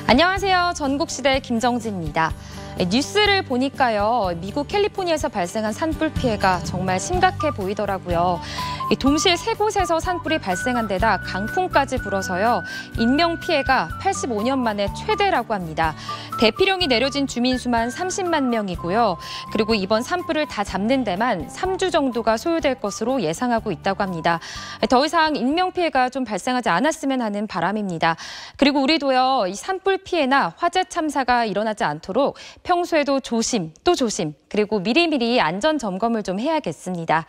안녕하세요. 전국시대 김정지입니다. 뉴스를 보니까요. 미국 캘리포니아에서 발생한 산불 피해가 정말 심각해 보이더라고요. 동시에 세 곳에서 산불이 발생한 데다 강풍까지 불어서요. 인명피해가 85년 만에 최대라고 합니다. 대피령이 내려진 주민 수만 30만 명이고요. 그리고 이번 산불을 다 잡는 데만 3주 정도가 소요될 것으로 예상하고 있다고 합니다. 더 이상 인명피해가 좀 발생하지 않았으면 하는 바람입니다. 그리고 우리도요. 이 산불 피해나 화재 참사가 일어나지 않도록 평소에도 조심, 또 조심, 그리고 미리미리 안전 점검을 좀 해야겠습니다.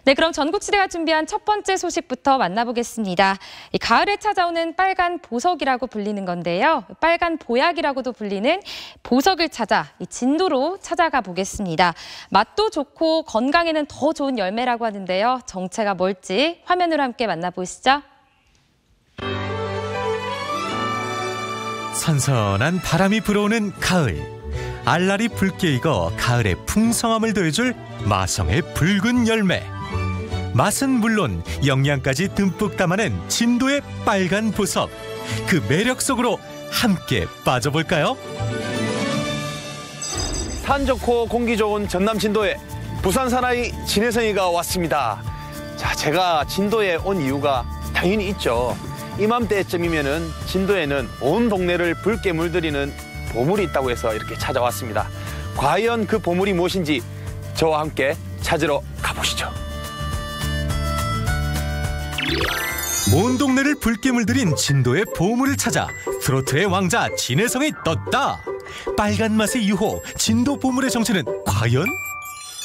네, 그럼 전국시대가 준비한 첫 번째 소식부터 만나보겠습니다. 이 가을에 찾아오는 빨간 보석이라고 불리는 건데요. 빨간 보약이라고도 불리는 보석을 찾아 이 진도로 찾아가 보겠습니다. 맛도 좋고 건강에는 더 좋은 열매라고 하는데요. 정체가 뭘지 화면으로 함께 만나보시죠. 선선한 바람이 불어오는 가을. 알알이 붉게 익어 가을의 풍성함을 더해줄 마성의 붉은 열매. 맛은 물론 영양까지 듬뿍 담아낸 진도의 빨간 보석. 그 매력 속으로 함께 빠져볼까요? 산 좋고 공기 좋은 전남 진도에 부산 사나이 진혜성이가 왔습니다. 자, 제가 진도에 온 이유가 당연히 있죠. 이맘때쯤이면은 진도에는 온 동네를 붉게 물들이는 보물이 있다고 해서 이렇게 찾아왔습니다. 과연 그 보물이 무엇인지 저와 함께 찾으러 가보시죠. 온 동네를 붉게 물들인 진도의 보물을 찾아 트로트의 왕자 진혜성이 떴다. 빨간 맛의 유호 진도 보물의 정체는 과연?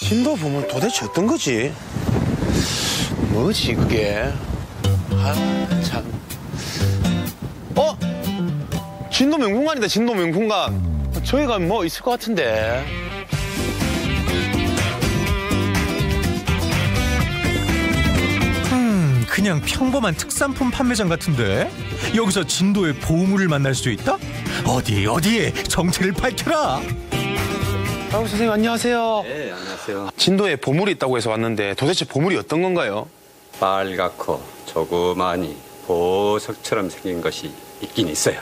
진도 보물 도대체 어떤 거지? 뭐지 그게? 아 참. 진도 명품관이다. 진도 명품관. 저희가 뭐 있을 것 같은데. 그냥 평범한 특산품 판매장 같은데? 여기서 진도의 보물을 만날 수 있다? 어디에 정체를 밝혀라. 아이고 선생님 안녕하세요. 네, 안녕하세요. 진도에 보물이 있다고 해서 왔는데 도대체 보물이 어떤 건가요? 빨갛고 조그마니 보석처럼 생긴 것이 있긴 있어요.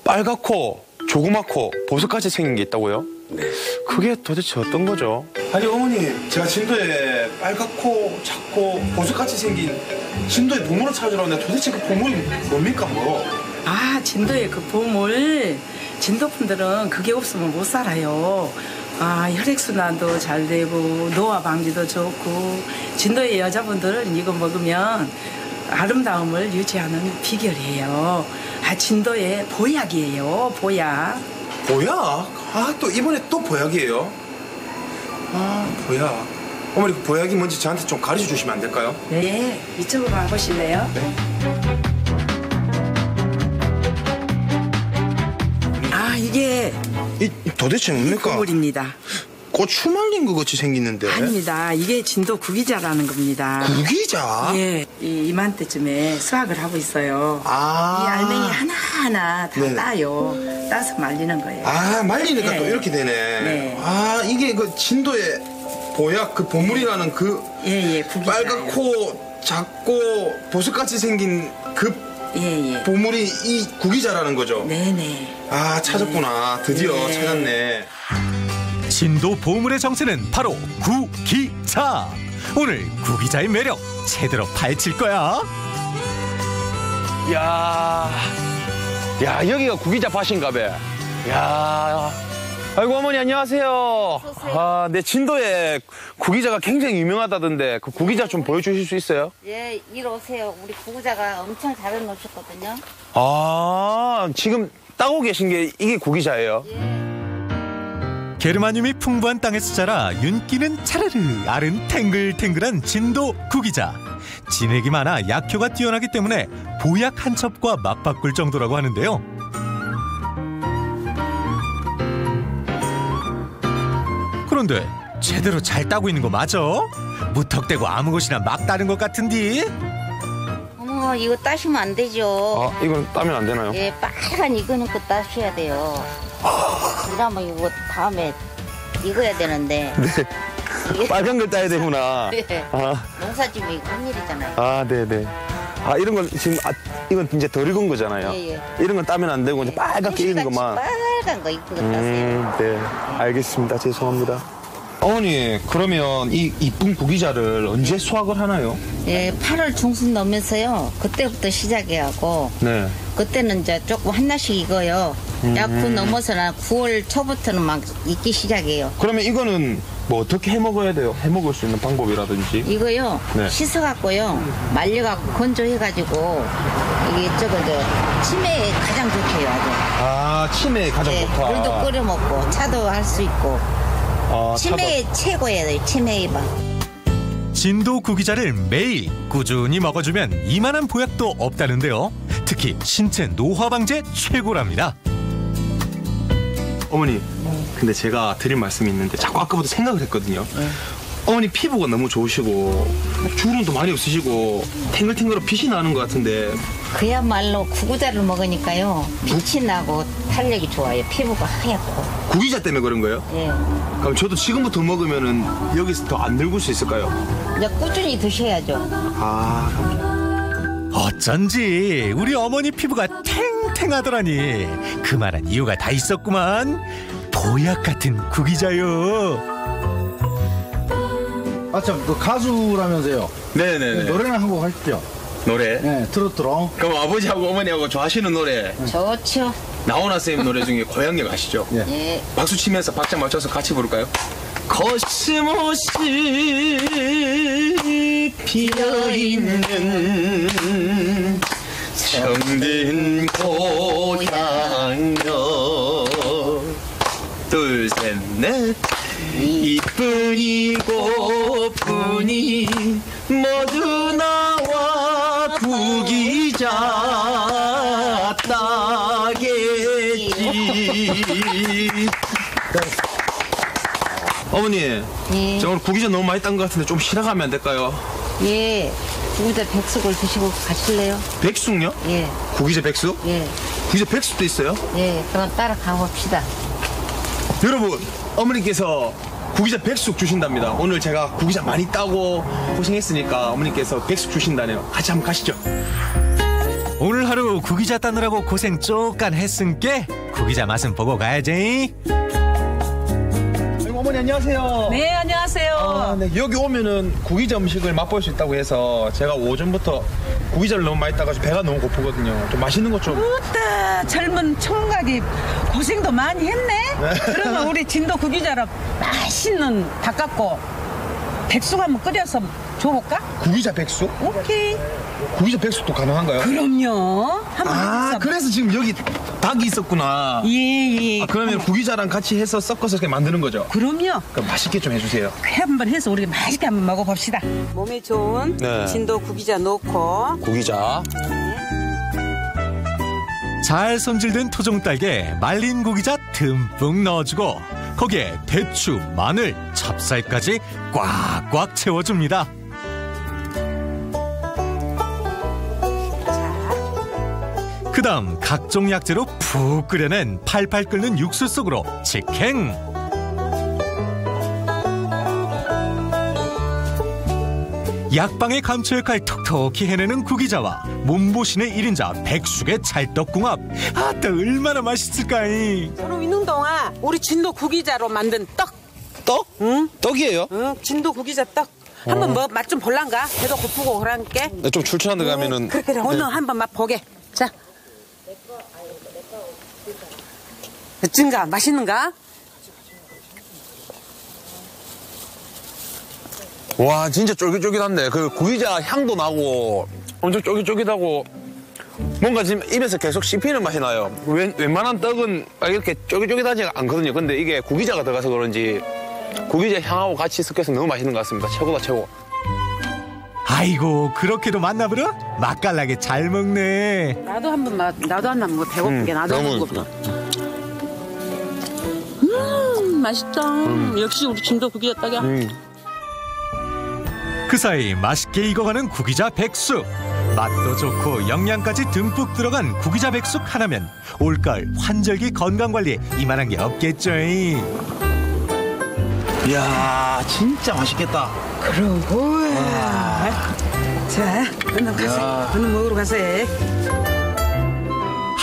빨갛고 조그맣고 보석같이 생긴 게 있다고요? 네. 그게 도대체 어떤 거죠? 아니 어머니, 제가 진도에 빨갛고 작고 보석같이 생긴 진도의 보물을 찾으러 왔는데 도대체 그 보물이 뭡니까 뭐? 아, 진도의 그 보물. 진도 분들은 그게 없으면 못 살아요. 아, 혈액순환도 잘 되고 노화 방지도 좋고 진도의 여자분들은 이거 먹으면 아름다움을 유지하는 비결이에요. 아, 진도의 보약이에요. 보약. 보약? 아, 또 이번에 또 보약이에요? 아, 보약. 어머니 그 보약이 뭔지 저한테 좀 가르쳐 주시면 안 될까요? 네, 이쪽으로 가보실래요? 네. 아, 이게 이 도대체 뭡니까? 보물입니다. 고추 말린 것 같이 생기는데. 아닙니다. 이게 진도 구기자라는 겁니다. 구기자? 예, 이맘때쯤에 수확을 하고 있어요. 아. 이 알맹이 하나하나 다 네네. 따요. 따서 말리는 거예요. 아, 말리니까 예. 또 이렇게 되네. 네. 아, 이게 그 진도의 보약, 그 보물이라는 그 예, 구기자. 빨갛고 작고 보석같이 생긴 그 예. 보물이 이 구기자라는 거죠? 네네. 아, 찾았구나. 드디어 네. 찾았네. 진도 보물의 정체는 바로 구기자. 오늘 구기자의 매력 제대로 파헤칠 거야. 야, 여기가 구기자 밭인가 봐. 야, 아이고 어머니 안녕하세요. 아, 네, 진도에 구기자가 굉장히 유명하다던데 그 구기자 좀 보여주실 수 있어요? 예, 이리 오세요. 우리 구구자가 엄청 잘 해놓으셨거든요. 아, 지금 따고 계신 게 이게 구기자예요? 게르마늄이 풍부한 땅에서 자라 윤기는 차르르, 알은 탱글탱글한 진도 구기자. 진액이 많아 약효가 뛰어나기 때문에 보약 한 첩과 맞바꿀 정도라고 하는데요. 그런데 제대로 잘 따고 있는 거 맞아? 무턱대고 아무 것이나 막 따는 것 같은디? 어머, 이거 따시면 안 되죠. 아, 이건 따면 안 되나요? 예, 빨간 익어는 거 따셔야 돼요. 이러면 이거 다음에 익어야 되는데. 빨간 걸 따야 되구나. 네. 아, 농사짓면 이거 큰일이잖아요. 아, 네네. 아, 이런 건 지금 이건 이제 덜 익은 거잖아요. 예. 이런 건 따면 안 되고 이제 빨갛게 익은 것만. 빨간 거 이쁜 거 따세요. 네, 알겠습니다. 죄송합니다. 어머니, 그러면 이 이쁜 구기자를 언제 수확을 하나요? 예, 8월 중순 넘으면서요. 그때부터 시작해하고 네. 그때는 이제 조금 한나씩 익어요. 약후 넘어서는 9월 초부터는 막 익기 시작해요. 그러면 이거는 뭐 어떻게 해 먹어야 돼요? 해 먹을 수 있는 방법이라든지. 이거요. 네. 씻어갖고요. 말려갖고 건조해가지고 이게 치매에 가장 좋대요. 아주. 아, 치매에 가장 네, 좋다. 물도 끓여 먹고 차도 할 수 있고. 아, 치매에 최고예요. 치매 예방. 진도 구기자를 매일 꾸준히 먹어주면 이만한 보약도 없다는데요. 특히 신체 노화 방제 최고랍니다. 어머니, 근데 제가 드릴 말씀이 있는데 자꾸 아까부터 생각을 했거든요. 어머니 피부가 너무 좋으시고 주름도 많이 없으시고 탱글탱글한 빛이 나는 것 같은데 그야말로 구구자를 먹으니까요. 빛이 나고 탄력이 좋아요. 피부가 하얗고. 구기자 때문에 그런 거예요? 예. 그럼 저도 지금부터 먹으면은 여기서 더 안 늙을 수 있을까요? 이제 꾸준히 드셔야죠. 아, 어쩐지 우리 어머니 피부가 탱탱하더라니. 그만한 이유가 다 있었구만. 보약 같은 구기자요. 아참 그 가수라면서요. 네네네. 노래나 한 곡 하십시오. 노래? 네, 트로트로. 그럼 아버지하고 어머니하고 좋아하시는 노래 좋죠. 나훈아 선생님 노래 중에 고향역 아시죠? 예. 박수 치면서 박자 맞춰서 같이 부를까요? 거침없이 피어있는 정든 고향역 둘, 셋, 넷 이쁜이 고픈이 모두 나와 구기자 따겠지. 어머니, 예. 저 오늘 구기자 너무 많이 딴 것 같은데 좀 쉬나가면 안 될까요? 예. 구구자 백숙을 드시고 가실래요? 백숙요? 예. 구기자 백숙? 예. 구기자 백숙도 있어요? 예. 그럼 따라가 봅시다. 여러분, 어머니께서 구기자 백숙 주신답니다. 오늘 제가 구기자 많이 따고 고생했으니까 어머니께서 백숙 주신다네요. 같이 한번 가시죠. 오늘 하루 구기자 따느라고 고생 쪼깐 했으니까 구기자 맛은 보고 가야지. 어머니 안녕하세요. 네, 안녕하세요. 네, 여기 오면은 구기자 음식을 맛볼 수 있다고 해서 제가 오전부터 구기자를 너무 많이 따가지고 배가 너무 고프거든요. 좀 맛있는 것 좀. 웃다 젊은 총각이 고생도 많이 했네. 그러면 우리 진도 구기자로 맛있는 닭 갖고 백숙 한번 끓여서 줘볼까? 구기자 백숙? 오케이. 구기자 백숙도 가능한가요? 그럼요. 한번 아, 해서. 그래서 지금 여기 닭이 있었구나. 예. 아, 그러면 구기자랑 같이 해서 섞어서 이렇게 만드는 거죠? 그럼요. 그럼 맛있게 좀 해주세요. 한번 해서 우리 맛있게 한번 먹어봅시다. 몸에 좋은 네. 진도 구기자 넣고 구기자. 잘 손질된 토종닭에 말린 구기자 듬뿍 넣어주고 거기에 대추, 마늘, 찹쌀까지 꽉꽉 채워줍니다. 그 다음 각종 약재로 푹 끓여낸 팔팔 끓는 육수 속으로 직행. 약방의 감초 역할 톡톡히 해내는 구기자와 몸보신의 1인자 백숙의 찰떡궁합. 아따 얼마나 맛있을까이. 그럼 있는 동안 우리 진도 구기자로 만든 떡. 떡? 응? 떡이에요? 응, 진도 구기자 떡. 한번 뭐 맛 좀 볼란가? 배도 고프고 그러니까. 네, 좀 출출한데 가면은. 그래, 오늘 한번 맛 보게. 자. 어쩐가? 맛있는가? 와, 진짜 쫄깃쫄깃한데. 그 구기자 향도 나고 엄청 쫄깃쫄깃하고 뭔가 지금 입에서 계속 씹히는 맛이 나요. 웬만한 떡은 이렇게 쫄깃쫄깃하지 않거든요. 근데 이게 구기자가 들어가서 그런지 구기자 향하고 같이 섞여서 너무 맛있는 것 같습니다. 최고다, 최고. 아이고 그렇게도 맛나버려? 맛깔나게 잘 먹네. 나도 한번 나도 한 번 배고프게 나도 너무 한번 먹고. 맛있다. 역시 우리 진도 구기자 떡이야. 그 사이 맛있게 익어가는 구기자 백숙. 맛도 좋고 영양까지 듬뿍 들어간 구기자 백숙 하나면 올가을 환절기 건강관리에 이만한 게 없겠죠. 이야, 진짜 맛있겠다. 그러고. 자, 얼른 가세요. 얼른 먹으러 가세요.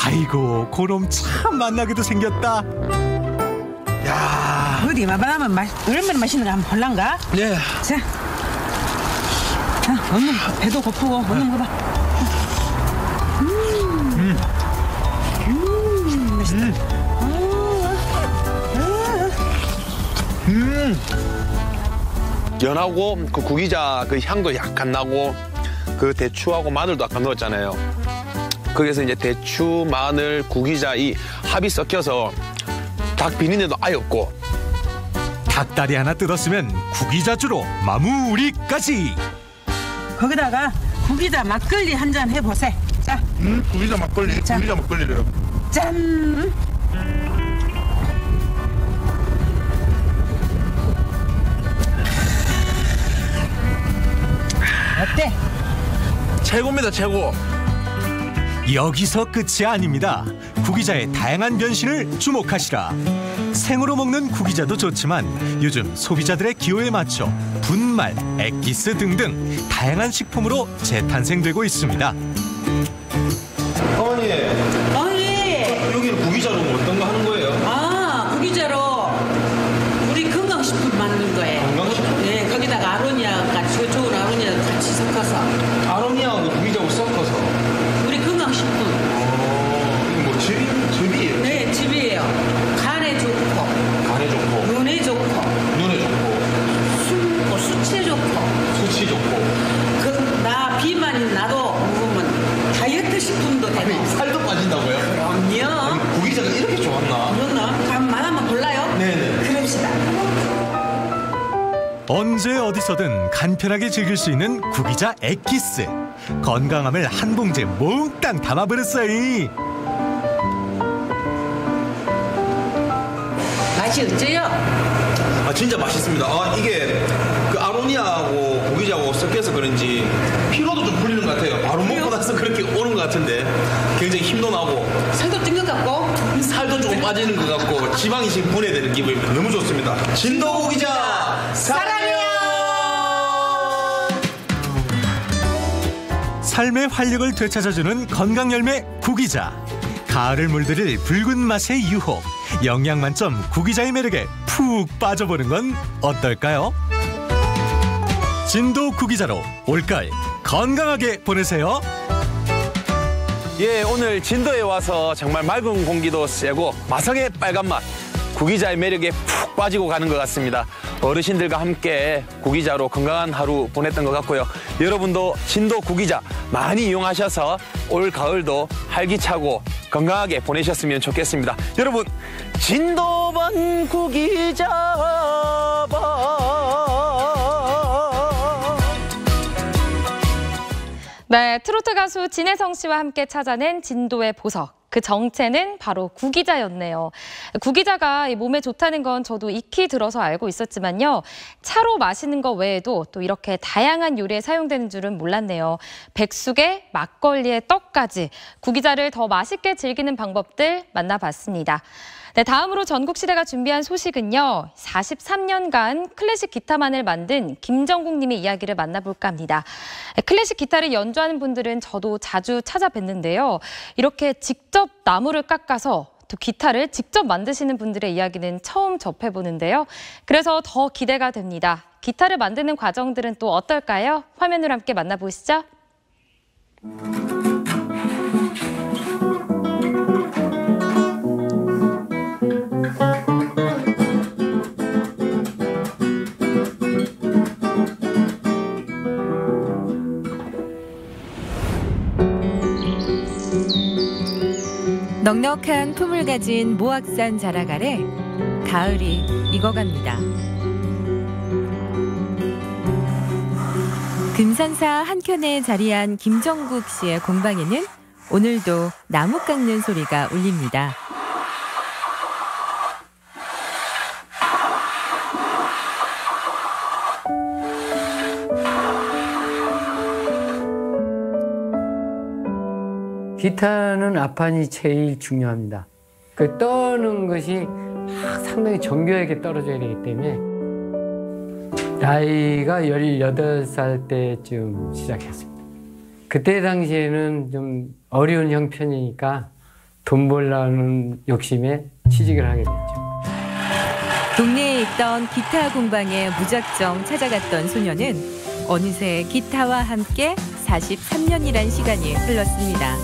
아이고 그놈 참 만나게도 생겼다. 야, 어디 마바라면 얼마나 맛있는 거 한번 볼란가? 네. 자, 얼른 배도 고프고 얼른 먹어봐. 맛있다. 연하고 그 구기자 그 향도 약간 나고 그 대추하고 마늘도 아까 넣었잖아요. 거기서 이제 대추, 마늘, 구기자 이 합이 섞여서 닭 비린내도 아예 없고. 닭다리 하나 뜯었으면 구기자주로 마무리까지. 거기다가 구기자 막걸리 한 잔 해보세. 자, 구기자 막걸리. 자. 구기자 막걸리래요. 짠. 어때? 최고입니다, 최고. 여기서 끝이 아닙니다. 구기자의 다양한 변신을 주목하시라. 생으로 먹는 구기자도 좋지만 요즘 소비자들의 기호에 맞춰 분말, 액기스 등등 다양한 식품으로 재탄생되고 있습니다. 어머니, 어이. 여기는 구기자로 어떤 거 하는 거예요? 아, 구기자로 우리 건강식품 만든 거예요. 건강식품? 네, 거기다가 아로니아 같이, 좋은 아로니아 같이 섞어서. 아로니아하고 구기자하고 섞어서. 우리 건강식품. 이거 뭐 즙이에요? 네, 집이에요. 간에 좋고, 간에 좋고, 눈에 좋고, 눈에 좋고, 수치에 좋고. 수치 좋고. 나 비만인 나도 먹으면 다이어트 식품도 되고. 살도 빠진다고요? 그럼요. 구기자가 이렇게 좋았나? 그렇나? 그럼 하나만 골라요? 네네. 그럽시다. 언제 어디서든 간편하게 즐길 수 있는 구기자 액기스. 건강함을 한 봉지에 몽땅 담아버렸어요. 맛이 어째요? 아, 진짜 맛있습니다. 아, 이게 그 아로니아하고 구기자하고 섞여서 그런지 피로도 좀 풀리는 것 같아요. 바로 먹고 나서 그렇게 오는 것 같은데 굉장히 힘도 나고 살도 찐 것 같고. 살도 조금 빠지는 것 같고 지방이 지금 분해되는 기분이 너무 좋습니다. 진도 구기자 사랑해요. 삶의 활력을 되찾아주는 건강 열매 구기자. 가을을 물들일 붉은 맛의 유혹. 영양 만점 구기자의 매력에 푹 빠져보는 건 어떨까요? 진도 구기자로 올가을 건강하게 보내세요. 예, 오늘 진도에 와서 정말 맑은 공기도 쐬고 마성의 빨간 맛 구기자의 매력에 푹 빠지고 가는 것 같습니다. 어르신들과 함께 구기자로 건강한 하루 보냈던 것 같고요. 여러분도 진도 구기자 많이 이용하셔서 올 가을도 활기차고 건강하게 보내셨으면 좋겠습니다. 여러분, 진도번 구기자번. 네, 트로트 가수 진혜성 씨와 함께 찾아낸 진도의 보석. 그 정체는 바로 구기자였네요. 구기자가 몸에 좋다는 건 저도 익히 들어서 알고 있었지만요. 차로 마시는 것 외에도 또 이렇게 다양한 요리에 사용되는 줄은 몰랐네요. 백숙에 막걸리에 떡까지 구기자를 더 맛있게 즐기는 방법들 만나봤습니다. 네, 다음으로 전국시대가 준비한 소식은요. 43년간 클래식 기타만을 만든 김정국 님의 이야기를 만나볼까 합니다. 클래식 기타를 연주하는 분들은 저도 자주 찾아뵀는데요. 이렇게 직접 나무를 깎아서 또 기타를 직접 만드시는 분들의 이야기는 처음 접해보는데요. 그래서 더 기대가 됩니다. 기타를 만드는 과정들은 또 어떨까요? 화면으로 함께 만나보시죠. 넉넉한 품을 가진 모악산 자락 아래 가을이 익어갑니다. 금산사 한켠에 자리한 김정국 씨의 공방에는 오늘도 나무 깎는 소리가 울립니다. 기타는 앞판이 제일 중요합니다. 그 떠는 것이 상당히 정교하게 떨어져야 되기 때문에 나이가 18살 때쯤 시작했습니다. 그때 당시에는 좀 어려운 형편이니까 돈 벌라는 욕심에 취직을 하게 됐죠. 동네에 있던 기타 공방에 무작정 찾아갔던 소녀는 어느새 기타와 함께 43년이란 시간이 흘렀습니다.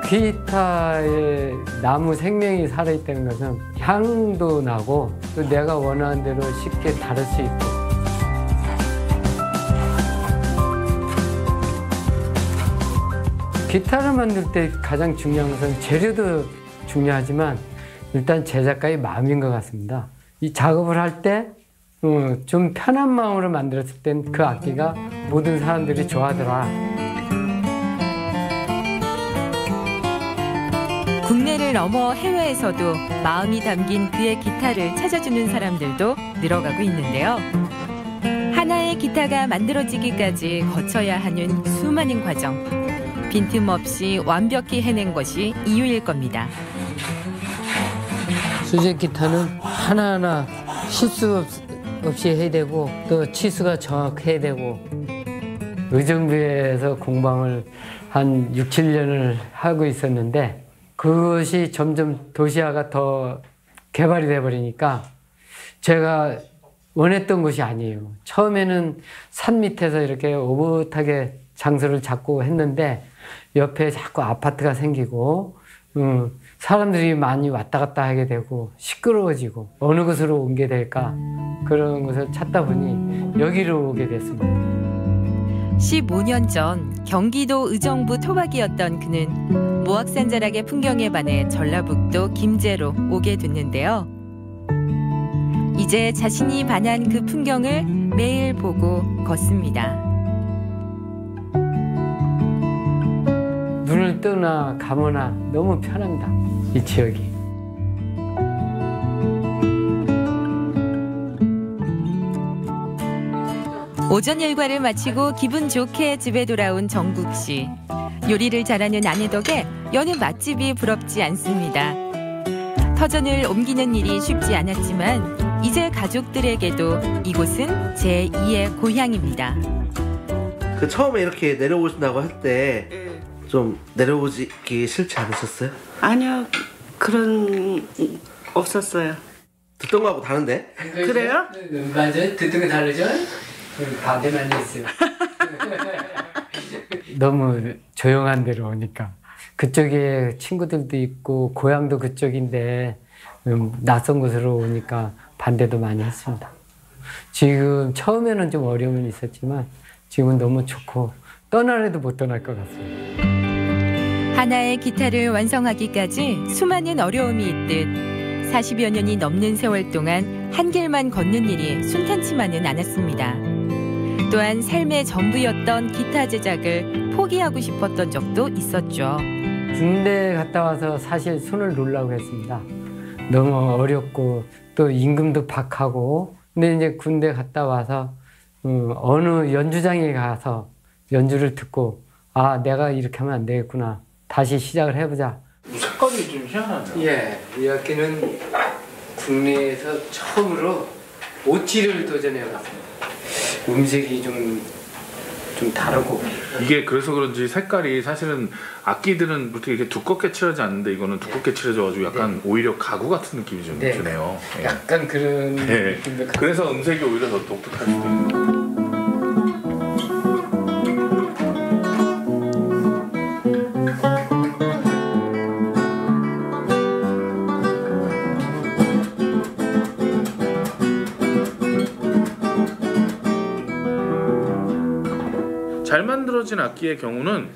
기타에 나무 생명이 살아있다는 것은 향도 나고 또 내가 원하는 대로 쉽게 다룰 수 있고 기타를 만들 때 가장 중요한 것은 재료도 중요하지만 일단 제작가의 마음인 것 같습니다. 이 작업을 할 때 좀 편한 마음으로 만들었을 땐 그 악기가 모든 사람들이 좋아하더라. 국내를 넘어 해외에서도 마음이 담긴 그의 기타를 찾아주는 사람들도 늘어가고 있는데요. 하나의 기타가 만들어지기까지 거쳐야 하는 수많은 과정. 빈틈없이 완벽히 해낸 것이 이유일 겁니다. 수제 기타는 하나하나 실수 없이 해야 되고 또 치수가 정확해야 되고 의정부에서 공방을 한 6, 7년을 하고 있었는데 그것이 점점 도시화가 더 개발이 돼버리니까 제가 원했던 곳이 아니에요. 처음에는 산 밑에서 이렇게 오붓하게 장소를 잡고 했는데 옆에 자꾸 아파트가 생기고 사람들이 많이 왔다 갔다 하게 되고 시끄러워지고 어느 곳으로 옮게 될까 그런 것을 찾다 보니 여기로 오게 됐습니다. 15년 전 경기도 의정부 토박이였던 그는 모악산 자락의 풍경에 반해 전라북도 김제로 오게 됐는데요. 이제 자신이 반한 그 풍경을 매일 보고 걷습니다. 눈을 뜨나 감으나 너무 편합니다. 이 지역이. 오전 일과를 마치고 기분 좋게 집에 돌아온 정국 씨. 요리를 잘하는 아내 덕에 여느 맛집이 부럽지 않습니다. 터전을 옮기는 일이 쉽지 않았지만 이제 가족들에게도 이곳은 제2의 고향입니다. 그 처음에 이렇게 내려오신다고 할 때 좀 내려오기 싫지 않으셨어요? 아니요, 그런 없었어요. 듣던 거하고 다른데? 그래요? 맞아요. 듣던 거 다르죠? 반대만 있어요. 너무 조용한 데로 오니까 그쪽에 친구들도 있고 고향도 그쪽인데 낯선 곳으로 오니까 반대도 많이 했습니다. 지금 처음에는 좀 어려움은 있었지만 지금은 너무 좋고 떠나래도 못 떠날 것 같습니다. 하나의 기타를 완성하기까지 수많은 어려움이 있듯 40여 년이 넘는 세월 동안 한 길만 걷는 일이 순탄치만은 않았습니다. 또한 삶의 전부였던 기타 제작을 포기하고 싶었던 적도 있었죠. 군대 갔다 와서 사실 손을 놓으려고 했습니다. 너무 어렵고 또 임금도 박하고 근데 이제 군대 갔다 와서 어느 연주장에 가서 연주를 듣고 아 내가 이렇게 하면 안 되겠구나. 다시 시작을 해보자. 색깔이 좀 희한하네요. 예, 이 악기는 국내에서 처음으로 오치를 도전해봤습니다. 음색이 좀 다르고. 이게 그래서 그런지 색깔이 사실은 악기들은 그렇게 이렇게 두껍게 칠하지 않는데 이거는 두껍게 칠해져가지고 약간 오히려 가구 같은 느낌이 좀 드네요. 약간 그런 느낌도 그래서 음색이 오히려 더 독특할 수도 있는. 잘 만들어진 악기의 경우는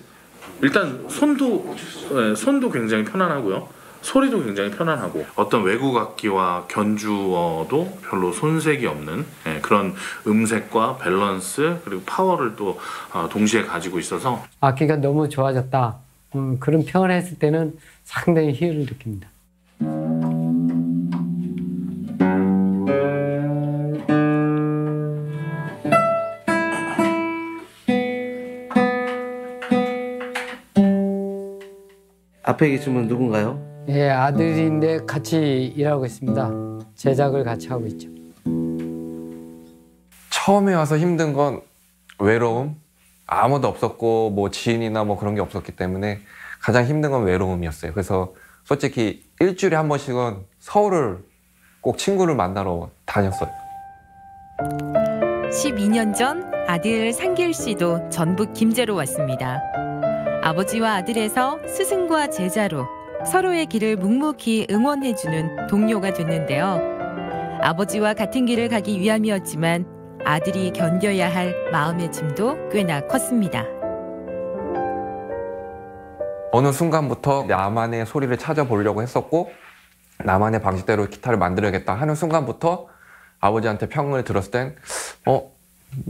일단 손도 굉장히 편안하고요. 소리도 굉장히 편안하고 어떤 외국 악기와 견주어도 별로 손색이 없는 그런 음색과 밸런스 그리고 파워를 또 동시에 가지고 있어서 악기가 너무 좋아졌다. 그런 평을 했을 때는 상당히 희열을 느낍니다. 앞에 계신 분 누군가요? 예, 아들인데 같이 일하고 있습니다. 제작을 같이 하고 있죠. 처음에 와서 힘든 건 외로움, 아무도 없었고 뭐 지인이나 뭐 그런 게 없었기 때문에 가장 힘든 건 외로움이었어요. 그래서 솔직히 일주일에 한 번씩은 서울을 꼭 친구를 만나러 다녔어요. 12년 전 아들 상길 씨도 전북 김제로 왔습니다. 아버지와 아들에서 스승과 제자로 서로의 길을 묵묵히 응원해주는 동료가 됐는데요. 아버지와 같은 길을 가기 위함이었지만 아들이 견뎌야 할 마음의 짐도 꽤나 컸습니다. 어느 순간부터 나만의 소리를 찾아보려고 했었고 나만의 방식대로 기타를 만들어야겠다 하는 순간부터 아버지한테 평을 들었을 땐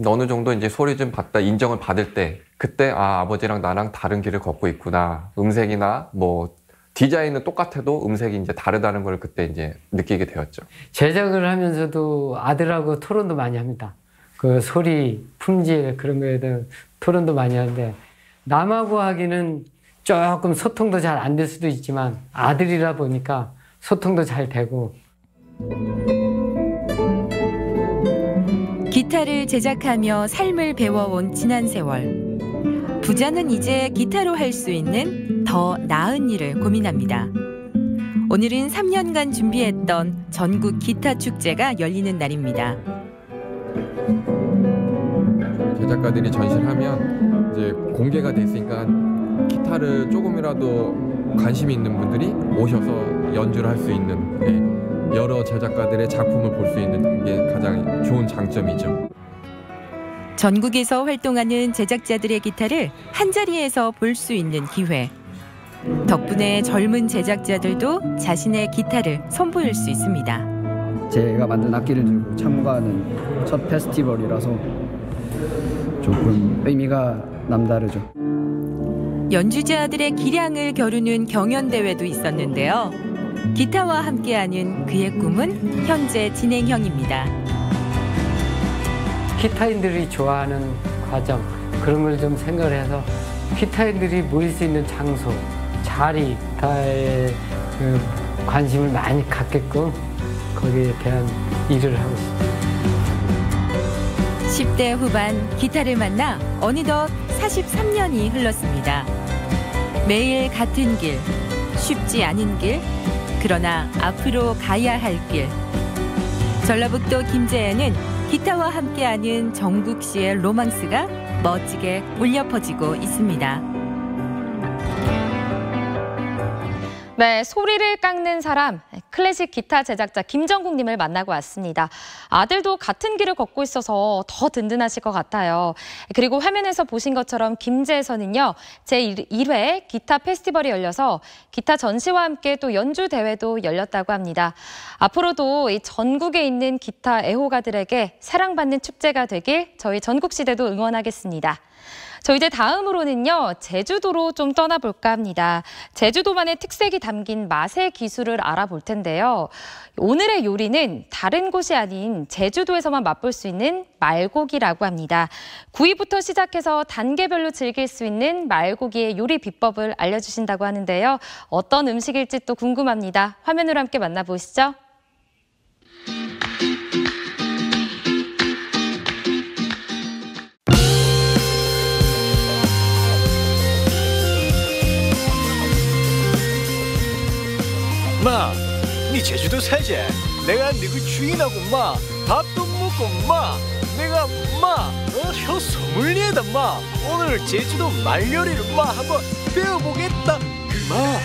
어느 정도 이제 소리 좀 받다 인정을 받을 때 그때 아버지랑 나랑 다른 길을 걷고 있구나. 음색이나 뭐 디자인은 똑같아도 음색이 이제 다르다는 걸 그때 이제 느끼게 되었죠. 제작을 하면서도 아들하고 토론도 많이 합니다. 그 소리, 품질 그런 거에 대한 토론도 많이 하는데 남하고 하기는 조금 소통도 잘 안 될 수도 있지만 아들이라 보니까 소통도 잘 되고. 기타를 제작하며 삶을 배워온 지난 세월. 부자는 이제 기타로 할 수 있는 더 나은 일을 고민합니다. 오늘은 3년간 준비했던 전국 기타 축제가 열리는 날입니다. 제작가들이 전시를 하면 이제 공개가 됐으니까 기타를 조금이라도 관심이 있는 분들이 오셔서 연주를 할 수 있는 여러 제작가들의 작품을 볼 수 있는 게 가장 좋은 장점이죠. 전국에서 활동하는 제작자들의 기타를 한자리에서 볼 수 있는 기회. 덕분에 젊은 제작자들도 자신의 기타를 선보일 수 있습니다. 제가 만든 악기를 들고 참가하는 첫 페스티벌이라서 조금 의미가 남다르죠. 연주자들의 기량을 겨루는 경연대회도 있었는데요. 기타와 함께하는 그의 꿈은 현재 진행형입니다. 기타인들이 좋아하는 과정 그런 걸 좀 생각을 해서 기타인들이 모일 수 있는 장소, 자리, 기타에 관심을 많이 갖게끔 거기에 대한 일을 하고 있습니다. 10대 후반 기타를 만나 어느덧 43년이 흘렀습니다. 매일 같은 길, 쉽지 않은 길, 그러나 앞으로 가야 할 길. 전라북도 김제에는 기타와 함께하는 정국 씨의 로망스가 멋지게 울려 퍼지고 있습니다. 네, 소리를 깎는 사람, 클래식 기타 제작자 김정국님을 만나고 왔습니다. 아들도 같은 길을 걷고 있어서 더 든든하실 것 같아요. 그리고 화면에서 보신 것처럼 김제에서는요, 제1회 기타 페스티벌이 열려서 기타 전시와 함께 또 연주 대회도 열렸다고 합니다. 앞으로도 이 전국에 있는 기타 애호가들에게 사랑받는 축제가 되길 저희 전국시대도 응원하겠습니다. 저 이제 다음으로는요, 제주도로 좀 떠나볼까 합니다. 제주도만의 특색이 담긴 맛의 기술을 알아볼 텐데요. 오늘의 요리는 다른 곳이 아닌 제주도에서만 맛볼 수 있는 말고기라고 합니다. 구이부터 시작해서 단계별로 즐길 수 있는 말고기의 요리 비법을 알려주신다고 하는데요. 어떤 음식일지 또 궁금합니다. 화면으로 함께 만나보시죠. 마, 니 제주도 살지? 내가 너그 주인하고 마 밥도 먹고 마 내가 혀 소믈리에다 마 오늘 제주도 말요리를 마 한번 배워보겠다 마.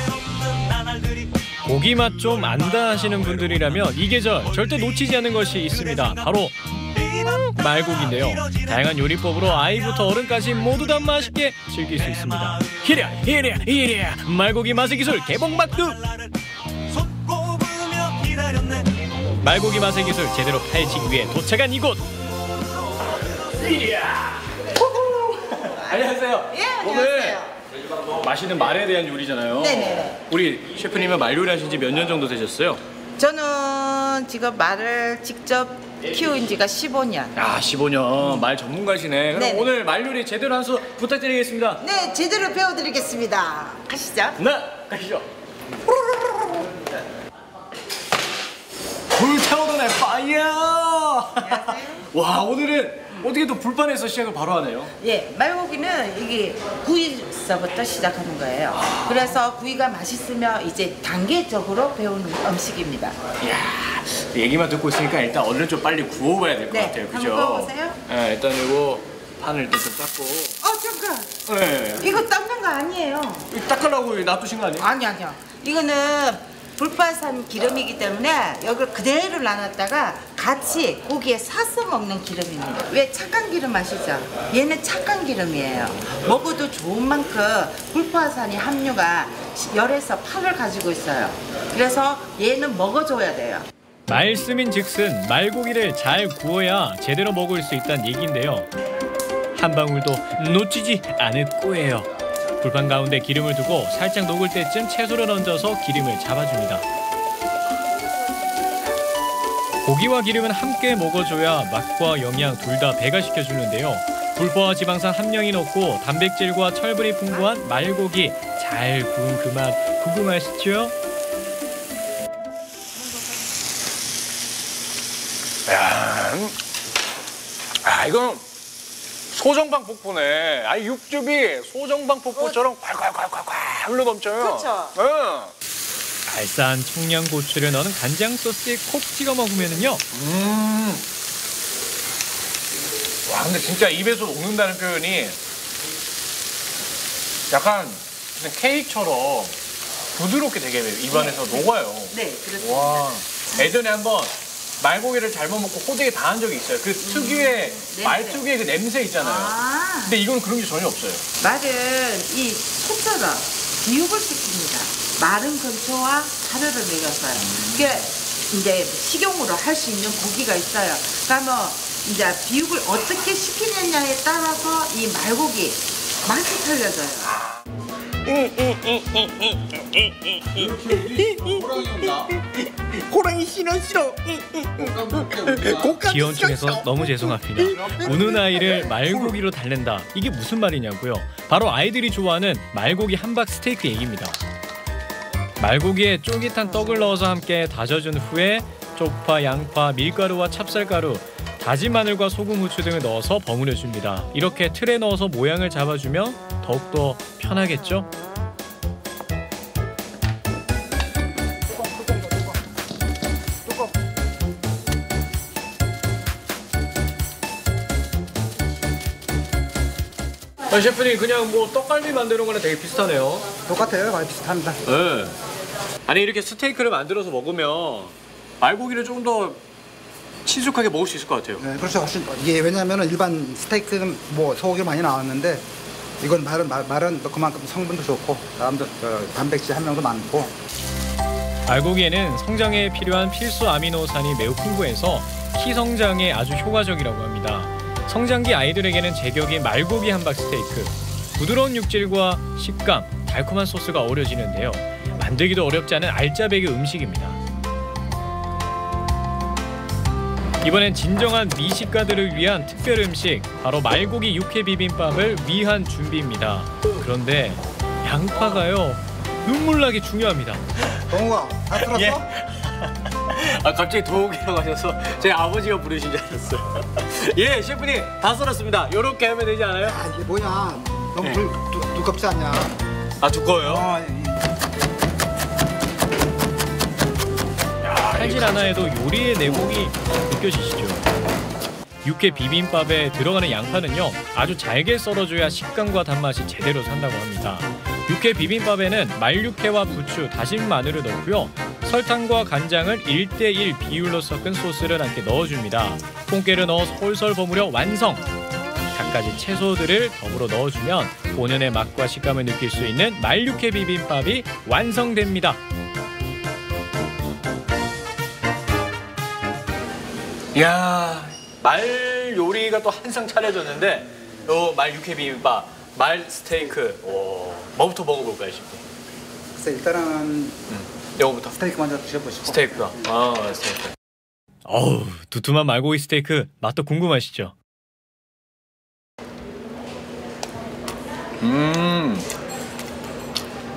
고기 맛 좀 안다 하시는 분들이라면 이 계절 절대 놓치지 않는 것이 있습니다. 바로 말고기인데요. 다양한 요리법으로 아이부터 어른까지 모두 다 맛있게 즐길 수 있습니다. 이랴 말고기 맛의 기술 개봉박두. 말고기 맛의 기술 제대로 파헤치기 위해 도착한 이곳. 안녕하세요. 예, 안녕하세요. 오늘 맛있는 말에 대한 요리잖아요. 네네. 우리 셰프님은 말 요리 하신 지 몇 년 정도 되셨어요? 저는 지금 말을 직접 키운 지가 15년. 아, 15년. 말 전문가시네. 그럼 네네. 오늘 말 요리 제대로 한 수 부탁드리겠습니다. 네, 제대로 배워드리겠습니다. 가시죠. 네, 가시죠. 불타오르네 파이어. 와, 오늘은 어떻게 또 불판에서 시작을 바로 하네요? 예, 말고기는 이게 구이서부터 시작하는 거예요. 그래서 구이가 맛있으면 이제 단계적으로 배우는 음식입니다. 이야, 얘기만 듣고 있으니까 일단 얼른 좀 빨리 구워봐야 될 것 네, 같아요. 그죠? 한번 구워보세요. 네, 일단 이거 판을 일단 좀 닦고. 잠깐. 네. 이거 닦는 거 아니에요. 닦으려고 놔두신 거 아니에요? 아니요. 이거는 불판산 기름이기 때문에 여기를 그대로 놔놨다가 같이 고기에 사서 먹는 기름입니다. 왜 착한 기름 아시죠? 얘는 착한 기름이에요. 먹어도 좋은 만큼 불판산이 함유가 열에서 8을 가지고 있어요. 그래서 얘는 먹어줘야 돼요. 말씀인 즉슨 말고기를 잘 구워야 제대로 먹을 수 있다는 얘기인데요. 한 방울도 놓치지 않을 거예요. 불판 가운데 기름을 두고 살짝 녹을 때쯤 채소를 얹어서 기름을 잡아줍니다. 고기와 기름은 함께 먹어줘야 맛과 영양 둘 다 배가시켜주는데요. 불포화 지방산 함량이 높고 단백질과 철분이 풍부한 말고기 잘 구운 그 맛 궁금하시죠? 야, 이건 소정방 폭포네. 육즙이 소정방 폭포처럼 콸콸콸콸콸 흘러 넘쳐요. 그렇죠. 알싸한 청양고추를 넣은 간장 소스에 콕 찍어 먹으면은요. 와, 근데 진짜 입에서 녹는다는 표현이 약간 케이크처럼 부드럽게 되게 입안에서 녹아요. 네, 그렇습니다. 와, 예전에 한번 말고기를 잘못 먹고 호되게 당한 적이 있어요. 그 특유의 말 특유의 그 냄새 있잖아요. 근데 이건 그런 게 전혀 없어요. 말은 이 소처럼 비육을 시킵니다. 마른 건초와 사료를 먹였어요. 이게 이제 식용으로 할 수 있는 고기가 있어요. 그러면 이제 비육을 어떻게 시키느냐에 따라서 이 말고기 맛이 틀려져요. 호랑이 싫어. 지원중에서 너무 죄송합니다. 우는 아이를 말고기로 달랜다. 이게 무슨 말이냐고요? 바로 아이들이 좋아하는 말고기 함박 스테이크 얘기입니다. 말고기에 쫄깃한 떡을 넣어서 함께 다져준 후에 쪽파, 양파, 밀가루와 찹쌀가루, 다진 마늘과 소금, 후추 등을 넣어서 버무려줍니다. 이렇게 틀에 넣어서 모양을 잡아주면 더욱더 편하겠죠? 셰프님, 그냥 뭐 떡갈비 만드는 거랑 되게 비슷하네요. 똑같아요. 많이 비슷합니다. 네. 아니, 이렇게 스테이크를 만들어서 먹으면 말고기를 좀 더 친숙하게 먹을 수 있을 것 같아요. 네, 그렇죠. 이게 왜냐면은 일반 스테이크는 뭐 소고기 많이 나왔는데 이건 말은 그만큼 성분도 좋고 단백질 함량도 많고. 말고기에는 성장에 필요한 필수 아미노산이 매우 풍부해서 키 성장에 아주 효과적이라고 합니다. 성장기 아이들에게는 제격인 말고기 함박 스테이크. 부드러운 육질과 식감, 달콤한 소스가 어우러지는데요. 만들기도 어렵지 않은 알짜배기 음식입니다. 이번엔 진정한 미식가들을 위한 특별 음식, 바로 말고기 육회 비빔밥을 위한 준비입니다. 그런데 양파가요, 눈물나게 중요합니다. 동우가 다 들었어? 예. 갑자기 도우기라고 하셔서 제 아버지가 부르신 줄 알았어요. 예, 셰프님 다 썰었습니다. 요렇게 하면 되지 않아요? 이게 뭐냐, 너무 두껍지 않냐? 아, 두꺼워요? 칼질 하나 해도 요리의 내공이 느껴지시죠? 육회 비빔밥에 들어가는 양파는요, 아주 잘게 썰어줘야 식감과 단맛이 제대로 산다고 합니다. 육회 비빔밥에는 말육회와 부추, 다진 마늘을 넣고요, 설탕과 간장을 1:1 비율로 섞은 소스를 함께 넣어줍니다. 통깨를 넣어 솔솔 버무려 완성! 갖가지 채소들을 더불어 넣어주면 본연의 맛과 식감을 느낄 수 있는 말육회 비빔밥이 완성됩니다. 이야, 말 요리가 또 한상 차려졌는데 요 말 육회 비빔밥, 말 스테이크, 뭐부터 먹어볼까요, 셰프? 글쎄, 일단은 요거부터. 스테이크 먼저 드셔보시고. 스테이크요? 스테이크. 어우, 두툼한 말고기 스테이크 맛도 궁금하시죠?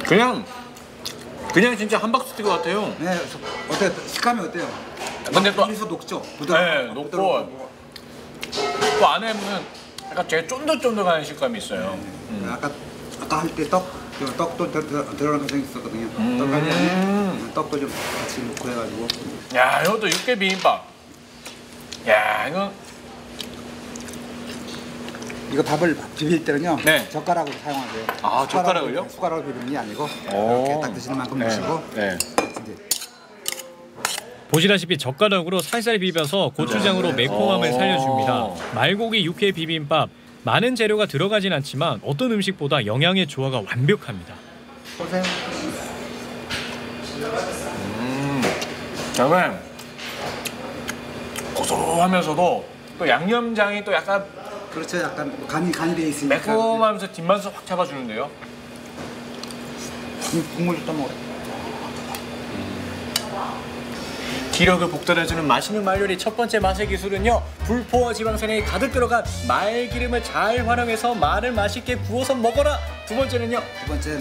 그냥 진짜 함박 스테이크 같아요. 네, 어때요? 식감이 어때요? 근데 또 미소 녹죠? 네, 녹고 또 안에는 약간 되게 쫀득쫀득한 식감이 있어요. 아까 할 때 떡도 들어간 가정이 있었거든요. 떡도 좀 같이 넣고 해가지고. 야, 이것도 육개 비빔밥. 야, 이거 밥을 비빌 때는요. 네. 젓가락으로 사용하세요. 아, 젓가락을요? 숟가락으로 비비는 게 아니고 이렇게 딱 드시는 만큼 드시고. 네. 보시다시피 젓가락으로 살살 비벼서 고추장으로 매콤함을 살려줍니다. 말고기 육회 비빔밥. 많은 재료가 들어가진 않지만 어떤 음식보다 영양의 조화가 완벽합니다. 보세요. 그다음에 고소하면서도 또 양념장이 또 약간 그렇죠. 약간 간이 돼 있으니까 매콤하면서 뒷맛을 확 잡아주는데요. 국물 좀 먹어. 기력을 복돋아주는 맛있는 말 요리 첫 번째 맛의 기술은요, 불포와 지방산이 가득 들어간 말기름을 잘 활용해서 말을 맛있게 구워서 먹어라. 두 번째는요,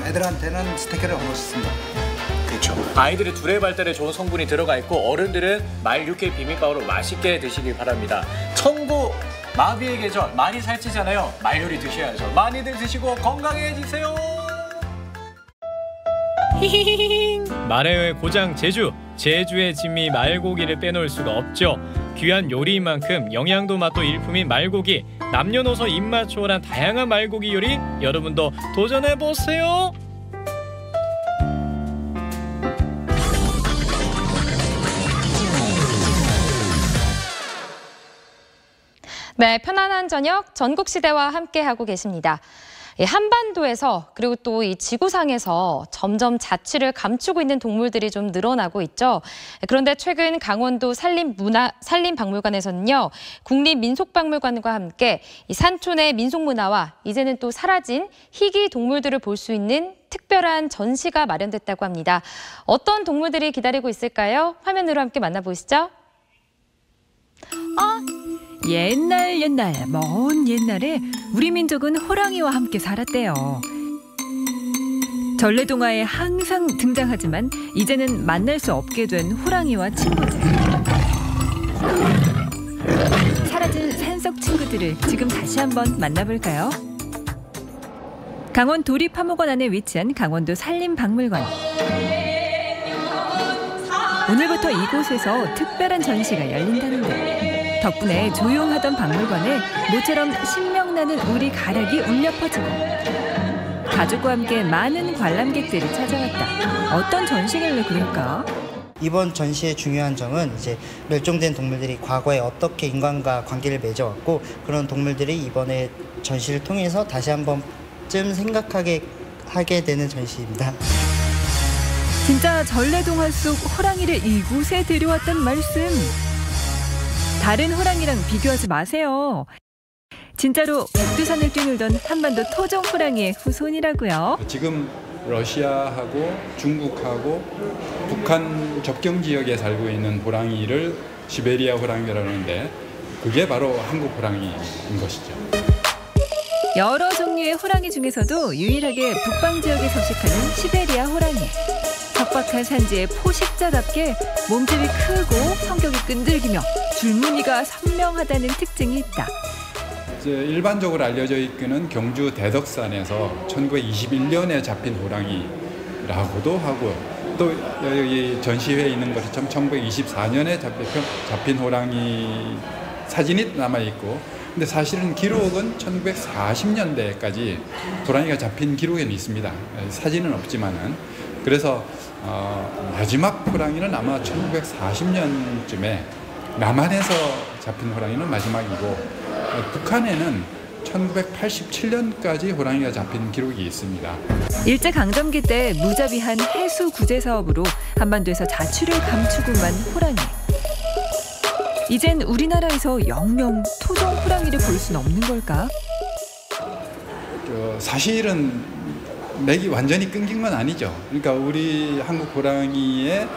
애들한테는 스테이크를 얻었습니다. 그렇죠. 아이들의 두뇌 발달에 좋은 성분이 들어가 있고 어른들은 말 육회 비빔밥으로 맛있게 드시길 바랍니다. 청구 마비의 계절, 말이 살찌잖아요. 말 요리 드셔야죠. 많이들 드시고 건강해지세요. 말해요의 고장 제주의 진미 말고기를 빼놓을 수가 없죠. 귀한 요리인 만큼 영양도 맛도 일품인 말고기. 남녀노소 입맛 초월한 다양한 말고기 요리 여러분도 도전해보세요. 네, 편안한 저녁 전국시대와 함께하고 계십니다. 한반도에서 그리고 또 이 지구상에서 점점 자취를 감추고 있는 동물들이 좀 늘어나고 있죠. 그런데 최근 강원도 산림박물관에서는요, 국립민속박물관과 함께 이 산촌의 민속문화와 이제는 또 사라진 희귀 동물들을 볼 수 있는 특별한 전시가 마련됐다고 합니다. 어떤 동물들이 기다리고 있을까요? 화면으로 함께 만나보시죠. 옛날 먼 옛날에 우리 민족은 호랑이와 함께 살았대요. 전래동화에 항상 등장하지만 이제는 만날 수 없게 된 호랑이와 친구들. 사라진 산속 친구들을 지금 다시 한번 만나볼까요? 강원 도립화목원 안에 위치한 강원도 산림박물관. 오늘부터 이곳에서 특별한 전시가 열린다는데 덕분에 조용하던 박물관에 모처럼 신명나는 우리 가락이 울려 퍼지고 가족과 함께 많은 관람객들이 찾아왔다. 어떤 전시길래 그럴까? 이번 전시의 중요한 점은 이제 멸종된 동물들이 과거에 어떻게 인간과 관계를 맺어왔고 그런 동물들이 이번에 전시를 통해서 다시 한 번쯤 생각하게 하게 되는 전시입니다. 진짜 전래동화 속 호랑이를 이곳에 데려왔단 말씀. 다른 호랑이랑 비교하지 마세요. 진짜로 백두산을 뛰놀던 한반도 토종 호랑이의 후손이라고요. 지금 러시아하고 중국하고 북한 접경 지역에 살고 있는 호랑이를 시베리아 호랑이라는데 그게 바로 한국 호랑이인 것이죠. 여러 종류의 호랑이 중에서도 유일하게 북방 지역에 서식하는 시베리아 호랑이. 척박한 산지의 포식자답게 몸집이 크고 성격이 끈질기며 줄무늬가 선명하다는 특징이 있다. 일반적으로 알려져 있기는 경주 대덕산에서 1921년에 잡힌 호랑이라고도 하고 또 여기 전시회에 있는 것처럼 1924년에 잡힌 호랑이 사진이 남아있고 근데 사실은 기록은 1940년대까지 호랑이가 잡힌 기록에는 있습니다. 사진은 없지만은 그래서 마지막 호랑이는 아마 1940년쯤에 남한에서 잡힌 호랑이는 마지막이고 북한에는 1987년까지 호랑이가 잡힌 기록이 있습니다. 일제강점기 때 무자비한 해수 구제 사업으로 한반도에서 자취를 감추고만 호랑이. 이젠 우리나라에서 영영 토종 호랑이를 볼 수는 없는 걸까? 사실은 맥이 완전히 끊긴 건 아니죠. 그러니까 우리 한국 호랑이의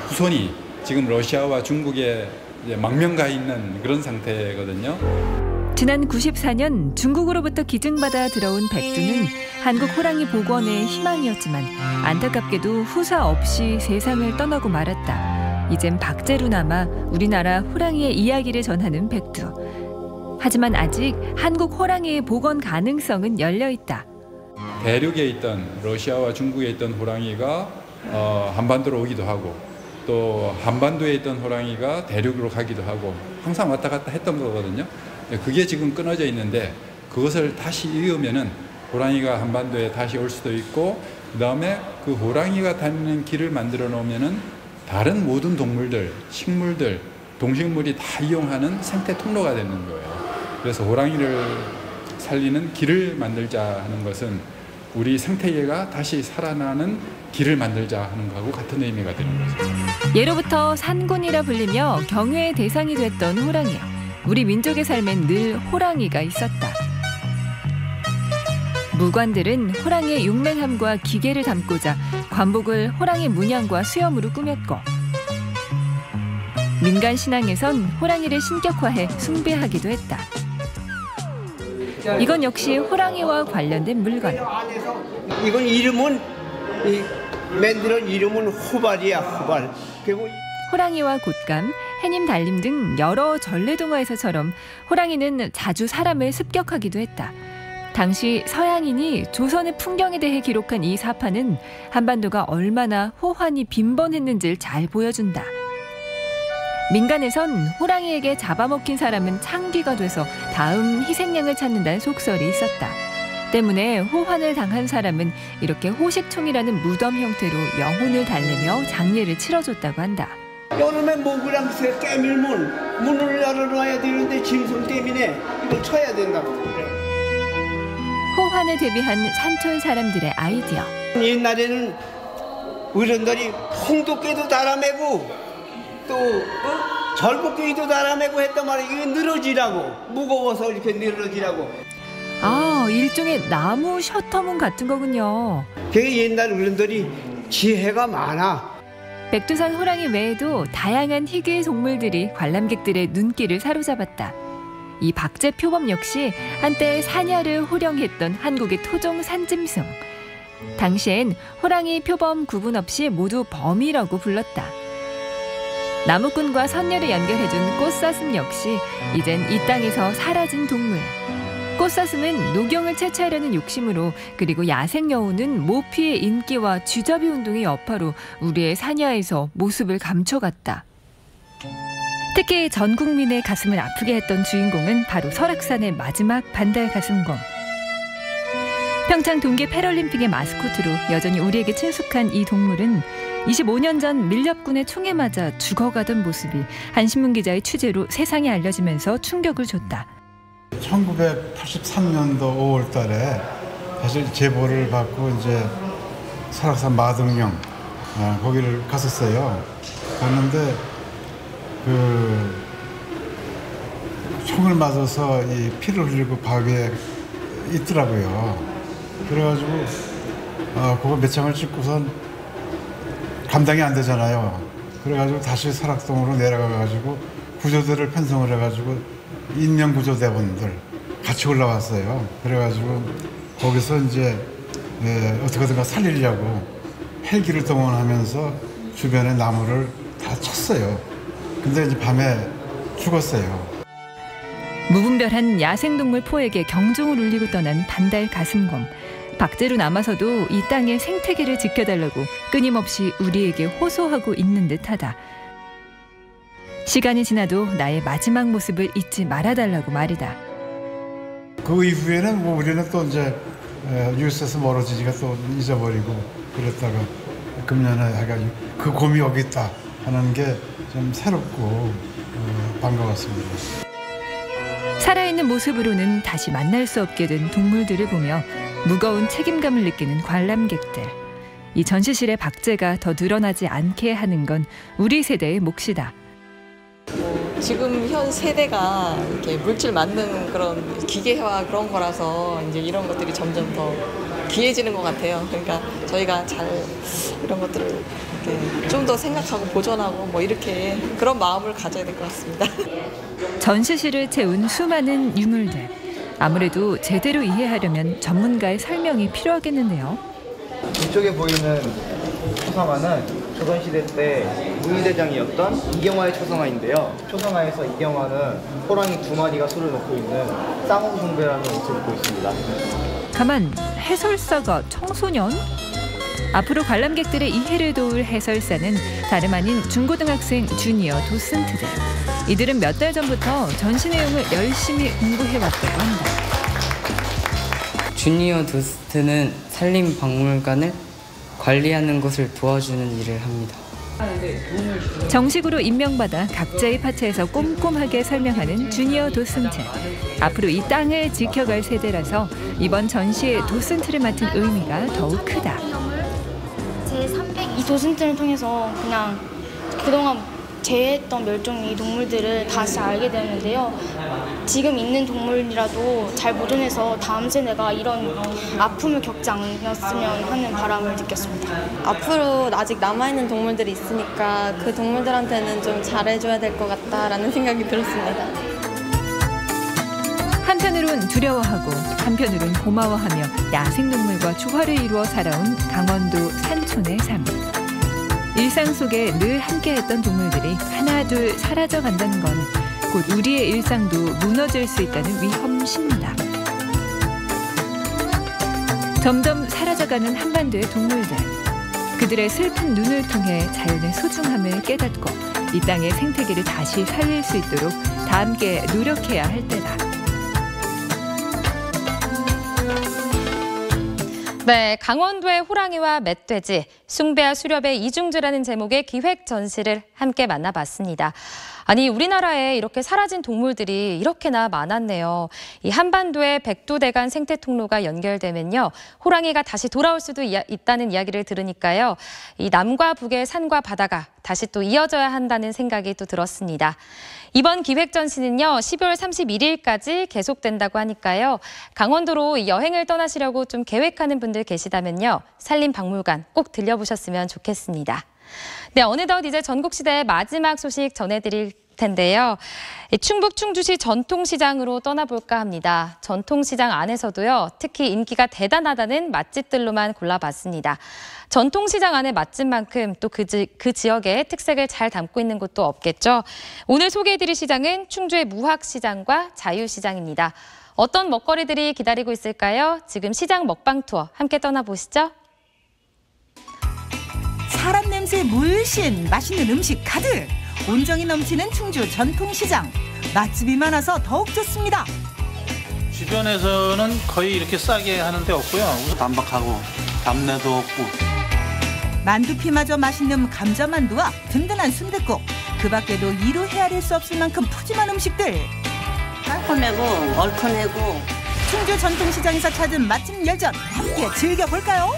후손이 지금 러시아와 중국에 망명가 있는 그런 상태거든요. 지난 94년 중국으로부터 기증받아 들어온 백두는 한국 호랑이 복원의 희망이었지만 안타깝게도 후사 없이 세상을 떠나고 말았다. 이젠 박제로 남아 우리나라 호랑이의 이야기를 전하는 백두. 하지만 아직 한국 호랑이의 복원 가능성은 열려 있다. 대륙에 있던 러시아와 중국에 있던 호랑이가 한반도로 오기도 하고 또 한반도에 있던 호랑이가 대륙으로 가기도 하고 항상 왔다 갔다 했던 거거든요. 그게 지금 끊어져 있는데 그것을 다시 이으면은 호랑이가 한반도에 다시 올 수도 있고 그다음에 그 호랑이가 다니는 길을 만들어 놓으면은 다른 모든 동물들, 식물들, 동식물이 다 이용하는 생태 통로가 되는 거예요. 그래서 호랑이를 살리는 길을 만들자 하는 것은 우리 생태계가 다시 살아나는 길을 만들자 하는 거하고 같은 의미가 되는 거죠. 예로부터 산군이라 불리며 경외의 대상이 됐던 호랑이. 우리 민족의 삶엔 늘 호랑이가 있었다. 무관들은 호랑이의 용맹함과 기계를 담고자 관복을 호랑이 문양과 수염으로 꾸몄고 민간 신앙에선 호랑이를 신격화해 숭배하기도 했다. 이건 역시 호랑이와 관련된 물건. 이건 이름은 만드는 이름은 호발이야, 호발. 그리고 호랑이와 곶감, 해님 달림 등 여러 전래동화에서처럼 호랑이는 자주 사람을 습격하기도 했다. 당시 서양인이 조선의 풍경에 대해 기록한 이 사파는 한반도가 얼마나 호환이 빈번했는지를 잘 보여준다. 민간에선 호랑이에게 잡아먹힌 사람은 창귀가 돼서 다음 희생양을 찾는다는 속설이 있었다. 때문에 호환을 당한 사람은 이렇게 호식총이라는 무덤 형태로 영혼을 달래며 장례를 치러줬다고 한다. 여름에 모기랑 새 깨밀면 문을 열어놔야 되는데 짐승 때문에 이걸 쳐야 된다고. 호환에 대비한 산촌 사람들의 아이디어. 옛날에는 어른들이 홍도깨도 달아매고 또 절복깨도 달아매고 했단 말이야. 이게 늘어지라고. 무거워서 이렇게 늘어지라고. 아, 일종의 나무 셔터문 같은 거군요. 그게 옛날 어른들이 지혜가 많아. 백두산 호랑이 외에도 다양한 희귀의 동물들이 관람객들의 눈길을 사로잡았다. 이 박제 표범 역시 한때 사냐를 호령했던 한국의 토종 산짐승. 당시엔 호랑이 표범 구분 없이 모두 범이라고 불렀다. 나무꾼과 선녀를 연결해준 꽃사슴 역시 이젠 이 땅에서 사라진 동물. 꽃사슴은 녹용을 채취하려는 욕심으로 그리고 야생 여우는 모피의 인기와 쥐잡이 운동의 여파로 우리의 사냐에서 모습을 감춰갔다. 특히 전 국민의 가슴을 아프게 했던 주인공은 바로 설악산의 마지막 반달 가슴곰. 평창 동계 패럴림픽의 마스코트로 여전히 우리에게 친숙한 이 동물은 25년 전 밀렵군의 총에 맞아 죽어가던 모습이 한 신문기자의 취재로 세상에 알려지면서 충격을 줬다. 1983년도 5월 달에 사실 제보를 받고 이제 설악산 마동령 거기를 갔었어요. 갔는데 그 총을 맞아서 이 피를 흘리고 바위에 있더라고요. 그래가지고 그거 몇 장을 찍고선 감당이 안 되잖아요. 그래가지고 다시 설악동으로 내려가가지고 구조대를 편성을 해가지고 인명구조대원들 같이 올라왔어요. 그래가지고 거기서 이제 어떻게든가 살리려고 헬기를 동원하면서 주변에 나무를 다 쳤어요. 근데 이제 밤에 죽었어요. 무분별한 야생동물 포획에 경종을 울리고 떠난 반달 가슴곰. 박제로 남아서도 이 땅의 생태계를 지켜달라고 끊임없이 우리에게 호소하고 있는 듯하다. 시간이 지나도 나의 마지막 모습을 잊지 말아달라고 말이다. 그 이후에는 뭐 우리는 또 이제 뉴스에서 멀어지지가 또 잊어버리고 그랬다가 금년에 해가지고 그 곰이 여기 있다 하는 게 좀 새롭고 반가웠습니다. 살아있는 모습으로는 다시 만날 수 없게 된 동물들을 보며 무거운 책임감을 느끼는 관람객들. 이 전시실의 박제가 더 늘어나지 않게 하는 건 우리 세대의 몫이다. 지금 현 세대가 이렇게 물질 만드는 그런 기계화 그런 거라서 이제 이런 것들이 점점 더 귀해지는 것 같아요. 그러니까 저희가 잘 이런 것들을 좀 더 생각하고 보존하고 뭐 이렇게 그런 마음을 가져야 될 것 같습니다. 전시실을 채운 수많은 유물들. 아무래도 제대로 이해하려면 전문가의 설명이 필요하겠는데요. 이쪽에 보이는 수사화는 조선시대 때 무의대장이었던 이경화의 초성화인데요. 초성화에서 이경화는 호랑이 2마리가 술을 놓고 있는 쌍홍숭배라는 옷을 입고 있습니다. 가만, 해설사가 청소년? 앞으로 관람객들의 이해를 도울 해설사는 다름 아닌 중고등학생 주니어 도슨트들. 이들은 몇 달 전부터 전시 내용을 열심히 공부해왔다고 합니다. 주니어 도슨트는 산림박물관을 관리하는 것을 도와주는 일을 합니다. 정식으로 임명받아 각자의 파트에서 꼼꼼하게 설명하는 주니어 도슨트. 앞으로 이 땅을 지켜갈 세대라서 이번 전시의 도슨트를 맡은 의미가 더욱 크다. 제300 이 도슨트를 통해서 그냥 그동안 제외했던 멸종위 동물들을 다시 알게 되었는데요. 지금 있는 동물이라도 잘 보존해서 다음 세대가 이런 아픔을 겪지 않았으면 하는 바람을 느꼈습니다. 앞으로 아직 남아있는 동물들이 있으니까 그 동물들한테는 좀 잘해줘야 될 것 같다라는 생각이 들었습니다. 한편으론 두려워하고 한편으론 고마워하며 야생동물과 조화를 이루어 살아온 강원도 산촌의 삶. 일상 속에 늘 함께했던 동물들이 하나둘 사라져간다는 건 곧 우리의 일상도 무너질 수 있다는 위험신니다. 점점 사라져가는 한반도의 동물들. 그들의 슬픈 눈을 통해 자연의 소중함을 깨닫고 이 땅의 생태계를 다시 살릴 수 있도록 다 함께 노력해야 할 때다. 네, 강원도의 호랑이와 멧돼지, 숭배와 수렵의 이중주라는 제목의 기획 전시를 함께 만나봤습니다. 아니, 우리나라에 이렇게 사라진 동물들이 이렇게나 많았네요. 이 한반도의 백두대간 생태 통로가 연결되면요, 호랑이가 다시 돌아올 수도 있다는 이야기를 들으니까요, 이 남과 북의 산과 바다가 다시 또 이어져야 한다는 생각이 또 들었습니다. 이번 기획 전시는요, 12월 31일까지 계속된다고 하니까요, 강원도로 여행을 떠나시려고 좀 계획하는 분들 계시다면요, 산림박물관 꼭 들려보셨으면 좋겠습니다. 네, 어느덧 이제 전국시대의 마지막 소식 전해드릴 텐데요. 충북 충주시 전통시장으로 떠나볼까 합니다. 전통시장 안에서도요, 특히 인기가 대단하다는 맛집들로만 골라봤습니다. 전통시장 안의 맛집만큼 또 그 지역의 특색을 잘 담고 있는 곳도 없겠죠. 오늘 소개해드릴 시장은 충주의 무학시장과 자유시장입니다. 어떤 먹거리들이 기다리고 있을까요? 지금 시장 먹방 투어 함께 떠나보시죠. 사람 냄새 물씬, 맛있는 음식 가득! 온정이 넘치는 충주 전통시장. 맛집이 많아서 더욱 좋습니다. 주변에서는 거의 이렇게 싸게 하는 데 없고요. 단박하고 잡내도 없고. 만두피마저 맛있는 감자만두와 든든한 순댓국. 그 밖에도 이루 헤아릴 수 없을 만큼 푸짐한 음식들. 깔끔하고 얼큰하고. 충주 전통시장에서 찾은 맛집 열전 함께 즐겨볼까요?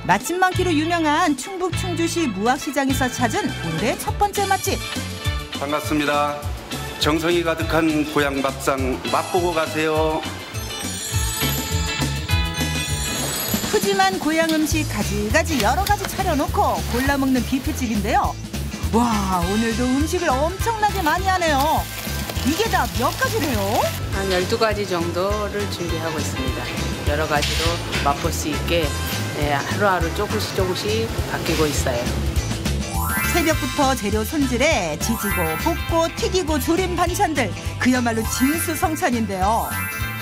맛집 많기로 유명한 충북 충주시 무학시장에서 찾은 오늘의 첫 번째 맛집. 반갑습니다. 정성이 가득한 고향 밥상 맛보고 가세요. 푸짐한 고향 음식 가지가지 여러 가지 차려놓고 골라 먹는 뷔페집인데요. 와, 오늘도 음식을 엄청나게 많이 하네요. 이게 다 몇 가지래요? 한 12가지 정도를 준비하고 있습니다. 여러 가지로 맛볼 수 있게 하루하루 조금씩 바뀌고 있어요. 새벽부터 재료 손질해 지지고 볶고 튀기고 조림 반찬들, 그야말로 진수성찬인데요.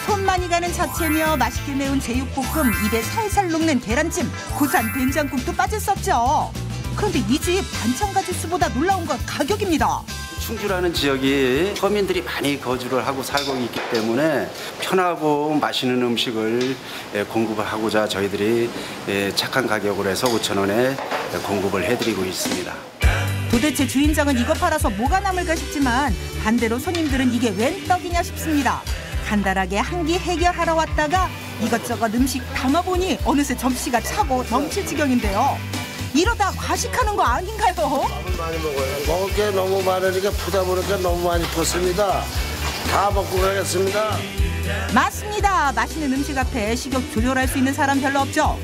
손 많이 가는 잡채며 맛있게 매운 제육볶음, 입에 살살 녹는 계란찜, 고산 된장국도 빠질 수 없죠. 그런데 이 집 반찬 가짓수보다 놀라운 건 가격입니다. 충주라는 지역이 서민들이 많이 거주를 하고 살고 있기 때문에 편하고 맛있는 음식을 공급을 하고자 저희들이 착한 가격으로 해서 5,000원에 공급을 해드리고 있습니다. 도대체 주인장은 이거 팔아서 뭐가 남을까 싶지만 반대로 손님들은 이게 웬 떡이냐 싶습니다. 간단하게 한 끼 해결하러 왔다가 이것저것 음식 담아보니 어느새 접시가 차고 넘칠 지경인데요. 이러다 과식하는 거 아닌가요? 많이 먹어요. 먹을 게 너무 많으니까 부담 오니까 너무 많이 컸습니다. 다 먹고 가겠습니다. 맞습니다. 맛있는 음식 앞에 식욕 조절할 수 있는 사람 별로 없죠.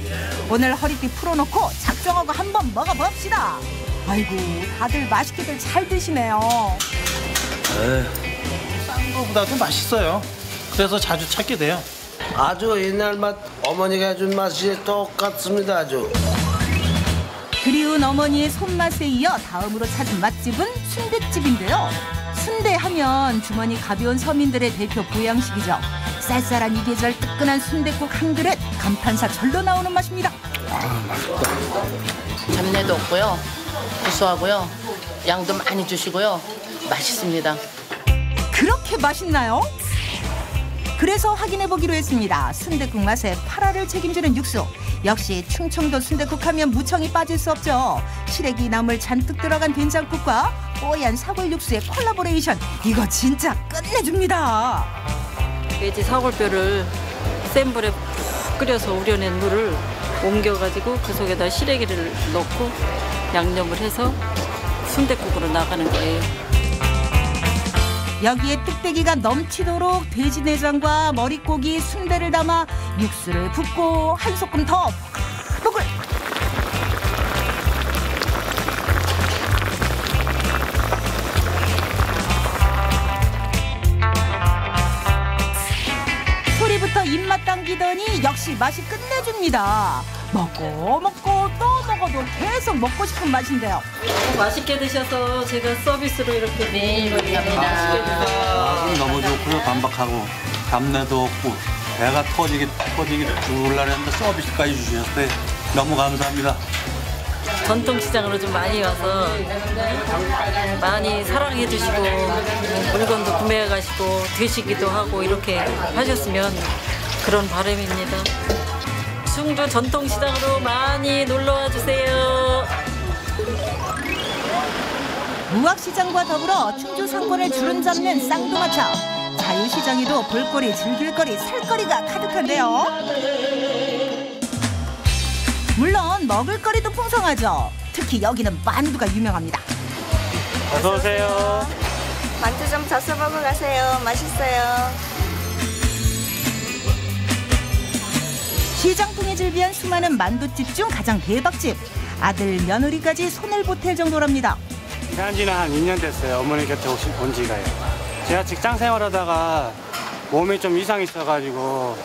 오늘 허리띠 풀어놓고 작정하고 한번 먹어봅시다. 아이고, 다들 맛있게들 잘 드시네요. 싼 거보다도 맛있어요. 그래서 자주 찾게 돼요. 아주 옛날 맛, 어머니가 해준 맛이 똑같습니다. 아주. 그리운 어머니의 손맛에 이어 다음으로 찾은 맛집은 순댓집인데요. 순대하면 주머니 가벼운 서민들의 대표 보양식이죠. 쌀쌀한 이 계절 뜨끈한 순댓국 한 그릇, 감탄사 절로 나오는 맛입니다. 아, 맛있다. 잡내도 없고요. 구수하고요. 양도 많이 주시고요. 맛있습니다. 그렇게 맛있나요? 그래서 확인해보기로 했습니다. 순댓국 맛에 파라를 책임지는 육수. 역시 충청도 순댓국 하면 무청이 빠질 수 없죠. 시래기 나물 잔뜩 들어간 된장국과 뽀얀 사골 육수의 콜라보레이션. 이거 진짜 끝내줍니다. 돼지 사골뼈를 센 불에 푹 끓여서 우려낸 물을 옮겨가지고 그 속에다 시래기를 넣고 양념을 해서 순댓국으로 나가는 거예요. 여기에 뚝배기가 넘치도록 돼지 내장과 머릿고기, 순대를 담아 육수를 붓고 한 소끔 더 보글보글. 소리부터 입맛 당기더니 역시 맛이 끝내줍니다. 먹고 또 먹어도 계속 먹고 싶은 맛인데요. 맛있게 드셔서 제가 서비스로 이렇게 매일 감사합니다. 맛있게 드세요. 맛은 너무 좋고요. 반박하고 잡내도 없고 배가 터지게 죽을라는데 서비스까지 주셨어요. 너무 감사합니다. 전통시장으로 좀 많이 와서 많이 사랑해 주시고 물건도 구매해 가시고 드시기도 하고 이렇게 하셨으면 그런 바람입니다. 충주 전통시장으로 많이 놀러와 주세요. 무학시장과 더불어 충주 상권을 주름잡는 쌍두마차. 자유시장에도 볼거리, 즐길거리, 살거리가 가득한데요. 물론 먹을거리도 풍성하죠. 특히 여기는 만두가 유명합니다. 어서 오세요. 만두 좀 져서 먹어 가세요. 맛있어요. 시장통에 즐비한 수많은 만두집 중 가장 대박집. 아들, 며느리까지 손을 보탤 정도랍니다. 한 지는 한 2년 됐어요. 어머니 곁에 온 지가요. 제가 직장 생활하다가 몸에 좀 이상이 있어가지고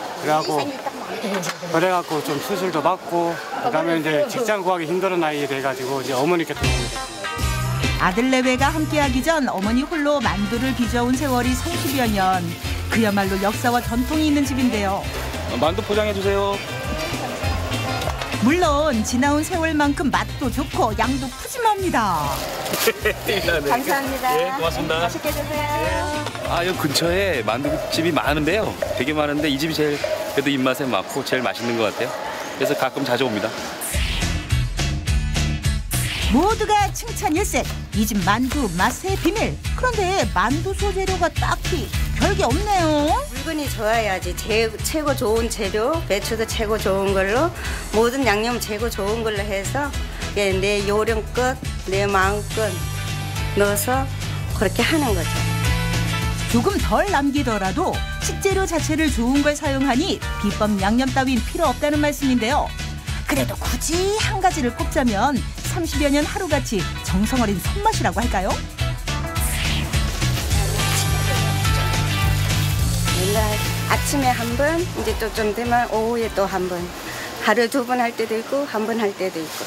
그래갖고 좀 수술도 받고 그다음에 이제 직장 구하기 힘든 나이에 돼가지고 이제 어머니 곁에 오게 됐어요. 아들 내외가 함께하기 전 어머니 홀로 만두를 빚어온 세월이 30여 년. 그야말로 역사와 전통이 있는 집인데요. 만두 포장해 주세요. 물론 지나온 세월만큼 맛도 좋고 양도 푸짐합니다. 감사합니다. 예, 고맙습니다. 맛있게 드세요. 여기 근처에 만두집이 많은데요. 되게 많은데 이 집이 제일 그래도 입맛에 맞고 제일 맛있는 것 같아요. 그래서 가끔 자주 옵니다. 모두가 칭찬일세. 이 집 만두 맛의 비밀. 그런데 만두 소재료가 딱히 별게 없네요. 물건이 좋아야지. 최고 좋은 재료, 배추도 최고 좋은 걸로, 모든 양념 최고 좋은 걸로 해서 내 요령껏, 내 마음껏 넣어서 그렇게 하는 거죠. 조금 덜 남기더라도 식재료 자체를 좋은 걸 사용하니 비법 양념 따윈 필요 없다는 말씀인데요. 그래도 굳이 한 가지를 꼽자면 30여 년 하루같이 정성 어린 손맛이라고 할까요? 맨날 아침에 한 번, 이제 또 좀 되면 오후에 또 한 번. 하루에 2번 할 때도 있고 한 번 할 때도 있고.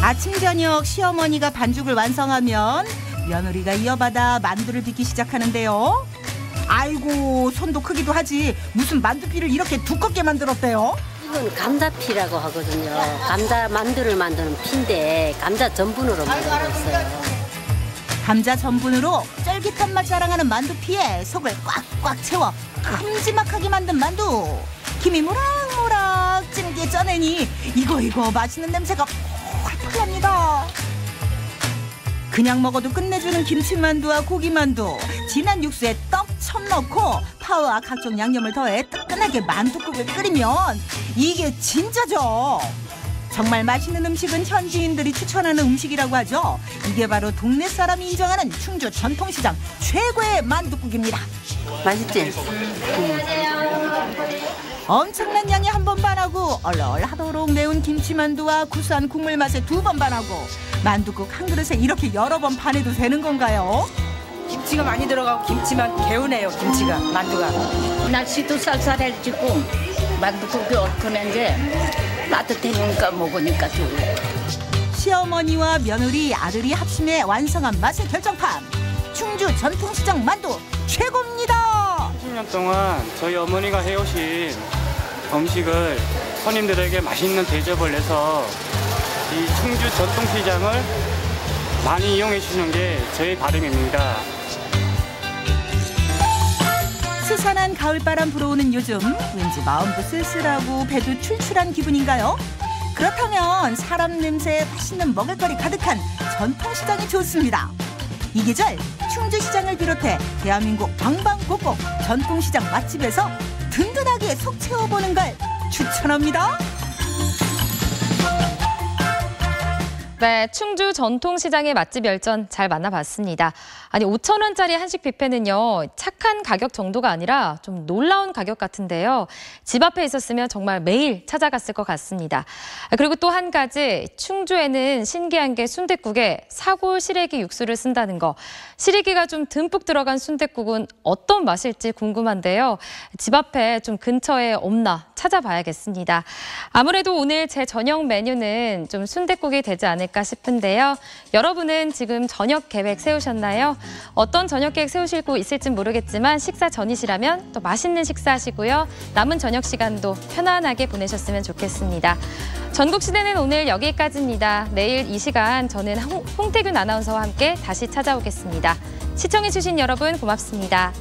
아침 저녁 시어머니가 반죽을 완성하면 며느리가 이어받아 만두를 빚기 시작하는데요. 아이고, 손도 크기도 하지 무슨 만두피를 이렇게 두껍게 만들었대요. 이건 감자피라고 하거든요. 감자 만두를 만드는 피인데 감자 전분으로 만들고 있어요. 감자 전분으로 쫄깃한 맛 자랑하는 만두피에 속을 꽉꽉 채워 큼지막하게 만든 만두. 김이 모락모락 찜기에 쪄내니 이거 맛있는 냄새가 펄펄 납니다. 그냥 먹어도 끝내주는 김치만두와 고기만두, 진한 육수에 떡 첨 넣고 파와 각종 양념을 더해 뜨끈하게 만두국을 끓이면 이게 진짜죠. 정말 맛있는 음식은 현지인들이 추천하는 음식이라고 하죠. 이게 바로 동네 사람이 인정하는 충주 전통시장 최고의 만두국입니다. 맛있지? 엄청난 양에 한 번 반하고 얼얼하도록 매운 김치만두와 구수한 국물 맛에 2번 반하고 만두국 한 그릇에 이렇게 여러 번 반해도 되는 건가요? 김치가 많이 들어가고 김치만 개운해요. 김치가 만두가. 날씨도 쌀쌀해지고 만두국이 얼큰한데 따뜻하니까 먹으니까 좋아요. 시어머니와 며느리, 아들이 합심해 완성한 맛의 결정판. 충주 전통시장 만두 최고입니다. 30년 동안 저희 어머니가 해오신 음식을 손님들에게 맛있는 대접을 해서 이 충주 전통시장을 많이 이용해 주시는 게 저희 바람입니다. 스산한 가을바람 불어오는 요즘 왠지 마음도 쓸쓸하고 배도 출출한 기분인가요? 그렇다면 사람 냄새에 맛있는 먹을거리 가득한 전통시장이 좋습니다. 이 계절 충주시장을 비롯해 대한민국 방방곡곡 전통시장 맛집에서 든든하게 속 채워보는 걸 추천합니다. 네, 충주 전통시장의 맛집 열전 잘 만나봤습니다. 아니 5,000원짜리 한식 뷔페는요, 착한 가격 정도가 아니라 좀 놀라운 가격 같은데요. 집 앞에 있었으면 정말 매일 찾아갔을 것 같습니다. 그리고 또 한 가지, 충주에는 신기한 게 순댓국에 사골 시래기 육수를 쓴다는 거. 시래기가 좀 듬뿍 들어간 순댓국은 어떤 맛일지 궁금한데요. 집 앞에 좀 근처에 없나 찾아봐야겠습니다. 아무래도 오늘 제 저녁 메뉴는 좀 순댓국이 되지 않을까 싶은데요. 여러분은 지금 저녁 계획 세우셨나요? 어떤 저녁 계획 세우시고 있을진 모르겠지만 식사 전이시라면 또 맛있는 식사하시고요. 남은 저녁 시간도 편안하게 보내셨으면 좋겠습니다. 전국시대는 오늘 여기까지입니다. 내일 이 시간 저는 홍태균 아나운서와 함께 다시 찾아오겠습니다. 시청해주신 여러분 고맙습니다.